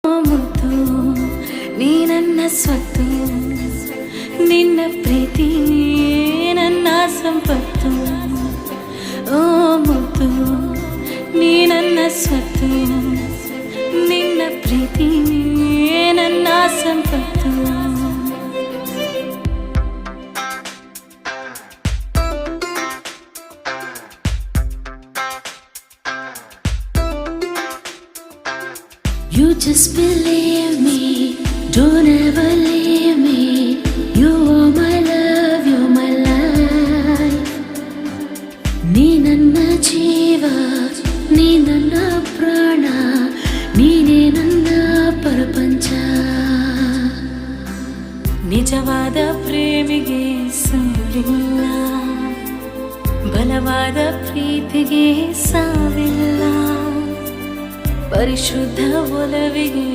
ಮುದ್ದು ನೀ ನನ್ನ ಸ್ವತ್ತು, ನಿನ್ನ ಪ್ರೀತಿ ನನ್ನ ಸಂಪತ್ತು. ಓ ಮುದ್ದು ನೀ ನನ್ನ ಸ್ವತ್ತು, ನಿನ್ನ ಪ್ರೀತಿ ನನ್ನ ಸಂಪತ್ತು. You just believe me, don't ever leave me. You are my love, you're my life. ನೀ ನನ್ನ ಜೀವ, ನೀ ನನ್ನ ಪ್ರಾಣ, ನೀನೇ ನನ್ನ ಪ್ರಪಂಚ. ನಿಜವಾದ ಪ್ರೇಮಿಗೆ ಸೋಲಿಲ್ಲ, ಬಲವಾದ ಪ್ರೀತಿಗೆ ಸಾವಿಲ್ಲ, ಪರಿಶುದ್ಧ ಒಲವಿಗೆ